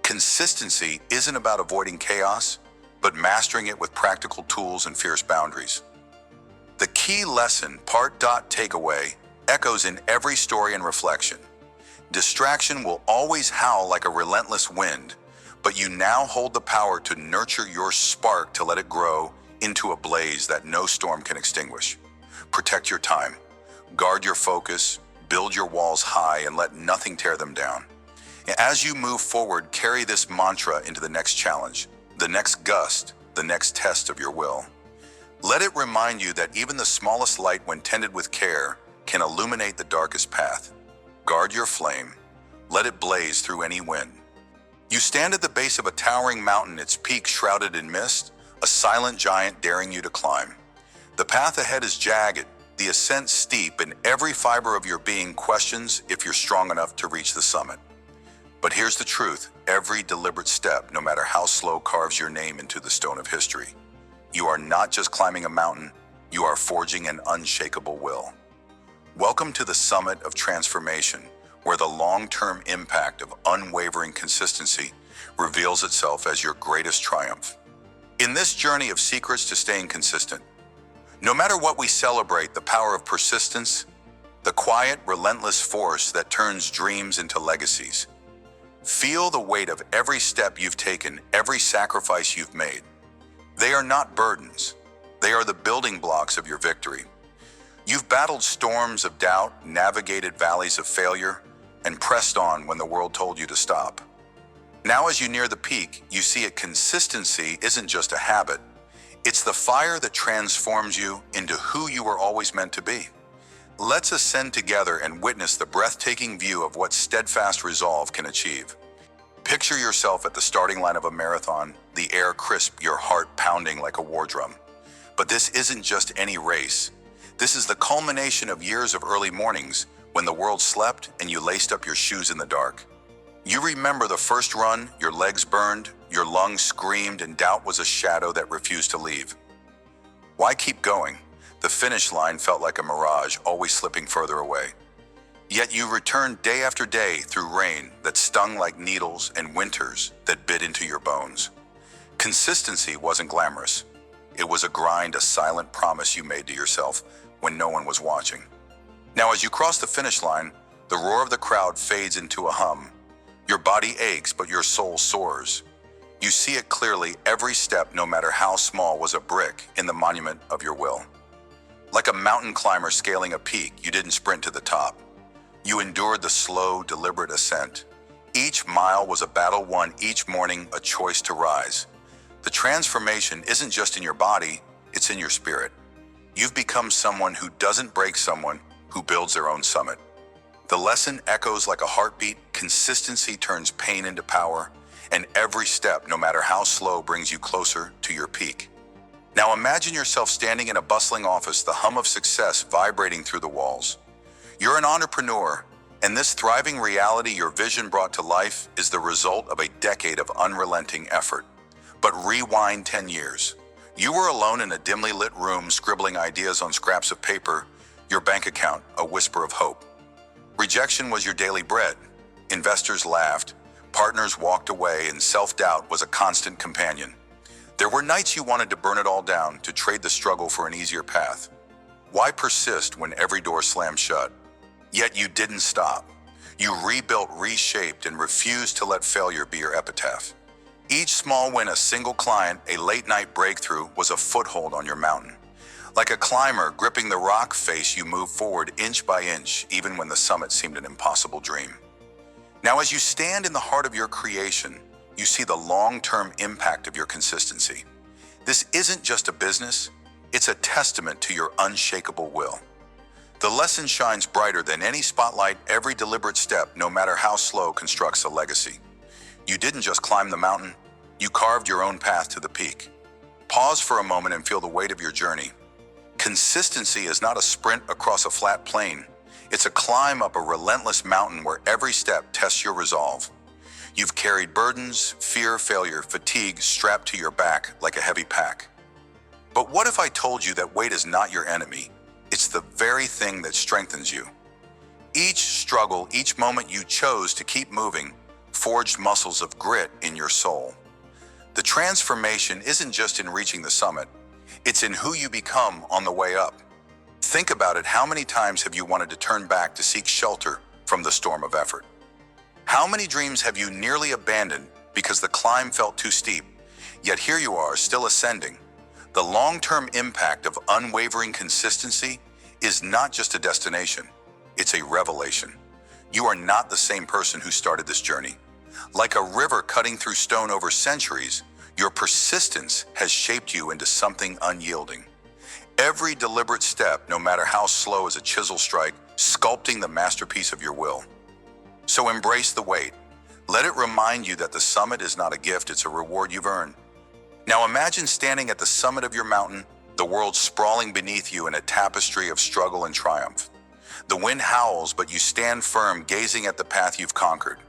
Consistency isn't about avoiding chaos, but mastering it with practical tools and fierce boundaries. The key lesson, takeaway, echoes in every story and reflection. Distraction will always howl like a relentless wind, but you now hold the power to nurture your spark, to let it grow into a blaze that no storm can extinguish. Protect your time, guard your focus, build your walls high, and let nothing tear them down. As you move forward, carry this mantra into the next challenge, the next gust, the next test of your will. Let it remind you that even the smallest light, when tended with care, can illuminate the darkest path. Guard your flame. Let it blaze through any wind. You stand at the base of a towering mountain, its peak shrouded in mist, a silent giant daring you to climb. The path ahead is jagged, the ascent steep, and every fiber of your being questions if you're strong enough to reach the summit. But here's the truth: every deliberate step, no matter how slow, carves your name into the stone of history. You are not just climbing a mountain, you are forging an unshakable will. Welcome to the summit of transformation, where the long-term impact of unwavering consistency reveals itself as your greatest triumph. In this journey of secrets to staying consistent, no matter what, we celebrate the power of persistence, the quiet, relentless force that turns dreams into legacies. Feel the weight of every step you've taken, every sacrifice you've made. They are not burdens. They are the building blocks of your victory. You've battled storms of doubt, navigated valleys of failure, and pressed on when the world told you to stop. Now, as you near the peak, you see it. Consistency isn't just a habit. It's the fire that transforms you into who you were always meant to be. Let's ascend together and witness the breathtaking view of what steadfast resolve can achieve. Picture yourself at the starting line of a marathon, the air crisp, your heart pounding like a war drum. But this isn't just any race. This is the culmination of years of early mornings when the world slept and you laced up your shoes in the dark. You remember the first run, your legs burned, your lungs screamed, and doubt was a shadow that refused to leave. Why keep going? The finish line felt like a mirage, always slipping further away. Yet you returned day after day through rain that stung like needles and winters that bit into your bones. Consistency wasn't glamorous. It was a grind, a silent promise you made to yourself when no one was watching. Now, as you cross the finish line, the roar of the crowd fades into a hum. Your body aches, but your soul soars. You see it clearly. Every step, no matter how small, was a brick in the monument of your will. Like a mountain climber scaling a peak, you didn't sprint to the top. You endured the slow, deliberate ascent. Each mile was a battle won, each morning a choice to rise. The transformation isn't just in your body, it's in your spirit. You've become someone who doesn't break, someone who builds their own summit. The lesson echoes like a heartbeat. Consistency turns pain into power, and every step, no matter how slow, brings you closer to your peak. Now imagine yourself standing in a bustling office, the hum of success vibrating through the walls. You're an entrepreneur, and this thriving reality your vision brought to life is the result of a decade of unrelenting effort. But rewind 10 years. You were alone in a dimly lit room, scribbling ideas on scraps of paper, your bank account a whisper of hope. Rejection was your daily bread. Investors laughed, partners walked away, and self-doubt was a constant companion. There were nights you wanted to burn it all down, to trade the struggle for an easier path. Why persist when every door slammed shut? Yet you didn't stop. You rebuilt, reshaped, and refused to let failure be your epitaph. Each small win, a single client, a late-night breakthrough, was a foothold on your mountain. Like a climber gripping the rock face, you moved forward inch by inch, even when the summit seemed an impossible dream. Now, as you stand in the heart of your creation, you see the long-term impact of your consistency. This isn't just a business, it's a testament to your unshakable will. The lesson shines brighter than any spotlight. Every deliberate step, no matter how slow, constructs a legacy. You didn't just climb the mountain, you carved your own path to the peak. Pause for a moment and feel the weight of your journey. Consistency is not a sprint across a flat plain. It's a climb up a relentless mountain where every step tests your resolve. You've carried burdens, fear, failure, fatigue strapped to your back like a heavy pack. But what if I told you that weight is not your enemy? It's the very thing that strengthens you. Each struggle, each moment you chose to keep moving, forged muscles of grit in your soul. The transformation isn't just in reaching the summit, it's in who you become on the way up. Think about it. How many times have you wanted to turn back to seek shelter from the storm of effort? How many dreams have you nearly abandoned because the climb felt too steep? Yet here you are, still ascending. The long-term impact of unwavering consistency is not just a destination, it's a revelation. You are not the same person who started this journey. Like a river cutting through stone over centuries, your persistence has shaped you into something unyielding. Every deliberate step, no matter how slow, is a chisel strike, sculpting the masterpiece of your will. So embrace the wait. Let it remind you that the summit is not a gift, it's a reward you've earned. Now imagine standing at the summit of your mountain, the world sprawling beneath you in a tapestry of struggle and triumph. The wind howls, but you stand firm, gazing at the path you've conquered.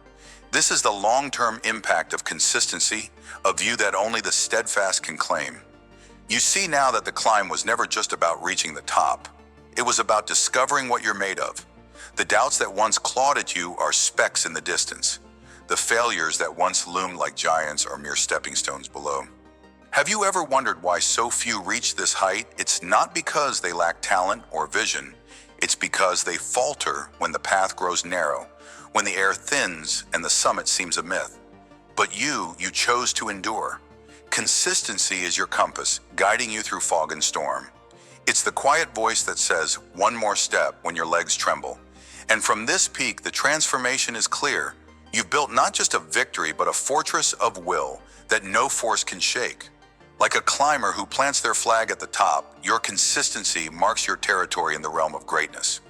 This is the long-term impact of consistency, a view that only the steadfast can claim. You see now that the climb was never just about reaching the top. It was about discovering what you're made of. The doubts that once clawed at you are specks in the distance. The failures that once loomed like giants are mere stepping stones below. Have you ever wondered why so few reach this height? It's not because they lack talent or vision. It's because they falter when the path grows narrow, when the air thins and the summit seems a myth. But you chose to endure. Consistency is your compass, guiding you through fog and storm. It's the quiet voice that says, one more step, when your legs tremble. And from this peak, the transformation is clear. You've built not just a victory, but a fortress of will that no force can shake. Like a climber who plants their flag at the top, your consistency marks your territory in the realm of greatness.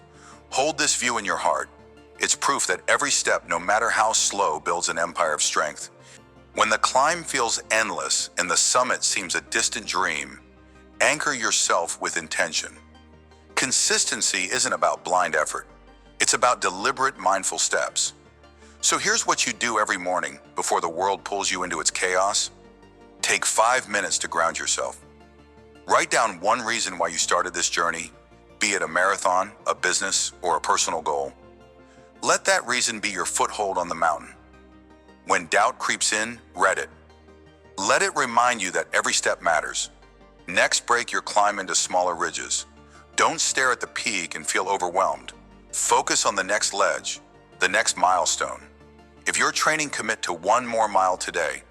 Hold this view in your heart. It's proof that every step, no matter how slow, builds an empire of strength. When the climb feels endless and the summit seems a distant dream, anchor yourself with intention. Consistency isn't about blind effort. It's about deliberate, mindful steps. So here's what you do every morning before the world pulls you into its chaos. Take 5 minutes to ground yourself. Write down one reason why you started this journey, be it a marathon, a business, or a personal goal. Let that reason be your foothold on the mountain. When doubt creeps in, read it. Let it remind you that every step matters. Next, break your climb into smaller ridges. Don't stare at the peak and feel overwhelmed. Focus on the next ledge, the next milestone. If you're training, commit to 1 more mile today.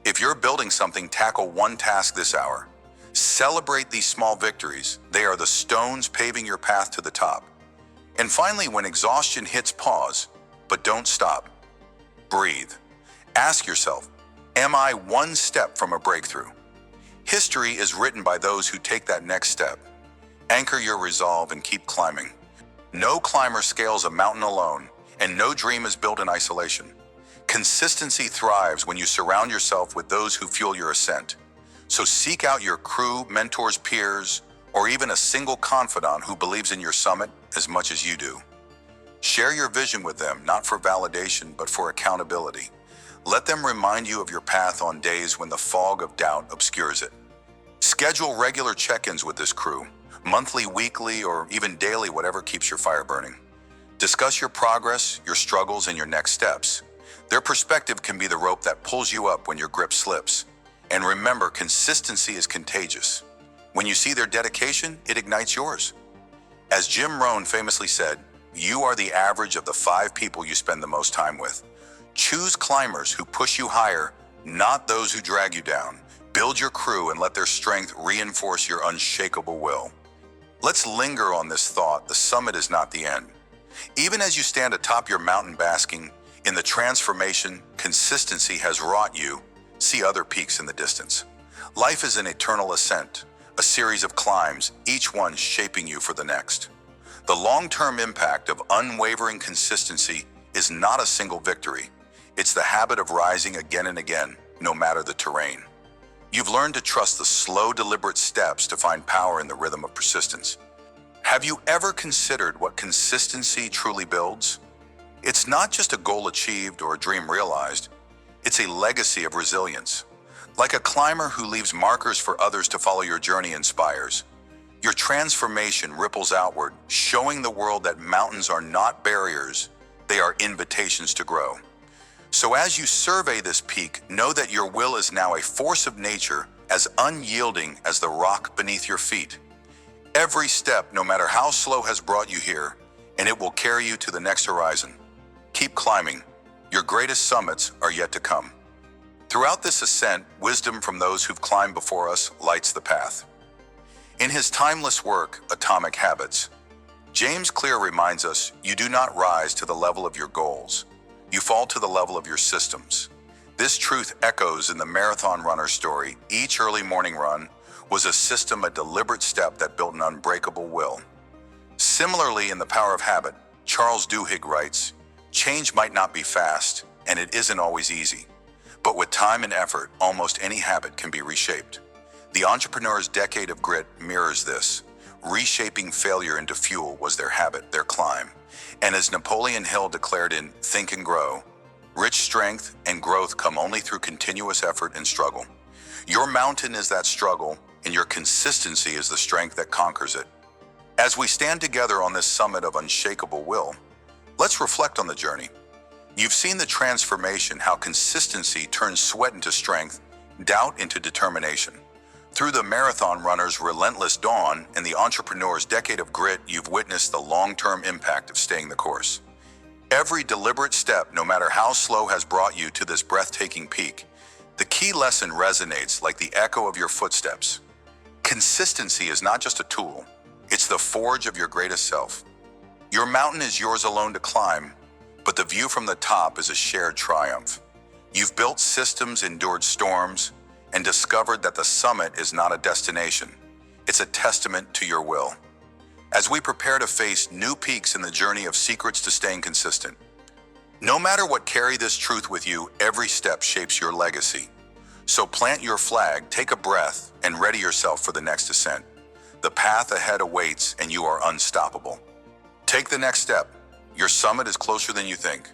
If you're building something, tackle 1 task this hour. Celebrate these small victories. They are the stones paving your path to the top. And finally, when exhaustion hits, pause, but don't stop. Breathe. Ask yourself, am I 1 step from a breakthrough? History is written by those who take that next step. Anchor your resolve and keep climbing. No climber scales a mountain alone, and no dream is built in isolation. Consistency thrives when you surround yourself with those who fuel your ascent. So seek out your crew, mentors, peers, or even a single confidant who believes in your summit as much as you do. Share your vision with them, not for validation, but for accountability. Let them remind you of your path on days when the fog of doubt obscures it. Schedule regular check-ins with this crew, monthly, weekly, or even daily, whatever keeps your fire burning. Discuss your progress, your struggles, and your next steps. Their perspective can be the rope that pulls you up when your grip slips. And remember, consistency is contagious. When you see their dedication, it ignites yours. As Jim Rohn famously said, you are the average of the 5 people you spend the most time with. Choose climbers who push you higher, not those who drag you down. Build your crew and let their strength reinforce your unshakable will. Let's linger on this thought. The summit is not the end. Even as you stand atop your mountain basking in the transformation consistency has wrought you, see other peaks in the distance. Life is an eternal ascent, a series of climbs, each one shaping you for the next. The long-term impact of unwavering consistency is not a single victory. It's the habit of rising again and again, no matter the terrain. You've learned to trust the slow, deliberate steps to find power in the rhythm of persistence. Have you ever considered what consistency truly builds? It's not just a goal achieved or a dream realized. It's a legacy of resilience. Like a climber who leaves markers for others to follow, your journey inspires. Your transformation ripples outward, showing the world that mountains are not barriers, they are invitations to grow. So as you survey this peak, know that your will is now a force of nature as unyielding as the rock beneath your feet. Every step, no matter how slow, has brought you here, and it will carry you to the next horizon. Keep climbing. Your greatest summits are yet to come. Throughout this ascent, wisdom from those who've climbed before us lights the path. In his timeless work, Atomic Habits, James Clear reminds us, you do not rise to the level of your goals. You fall to the level of your systems. This truth echoes in the marathon runner's story. Each early morning run was a system, a deliberate step that built an unbreakable will. Similarly, in The Power of Habit, Charles Duhigg writes, change might not be fast, and it isn't always easy. But with time and effort, almost any habit can be reshaped. The entrepreneur's decade of grit mirrors this. Reshaping failure into fuel was their habit, their climb. And as Napoleon Hill declared in Think and Grow, rich strength and growth come only through continuous effort and struggle. Your mountain is that struggle, and your consistency is the strength that conquers it. As we stand together on this summit of unshakable will, let's reflect on the journey. You've seen the transformation, how consistency turns sweat into strength, doubt into determination. Through the marathon runner's relentless dawn and the entrepreneur's decade of grit, you've witnessed the long-term impact of staying the course. Every deliberate step, no matter how slow, has brought you to this breathtaking peak. The key lesson resonates like the echo of your footsteps. Consistency is not just a tool, it's the forge of your greatest self. Your mountain is yours alone to climb, but the view from the top is a shared triumph. You've built systems, endured storms, and discovered that the summit is not a destination. It's a testament to your will. As we prepare to face new peaks in the journey of secrets to staying consistent, no matter what, carry this truth with you. Every step shapes your legacy. So plant your flag, take a breath, and ready yourself for the next ascent. The path ahead awaits, and you are unstoppable. Take the next step. Your summit is closer than you think.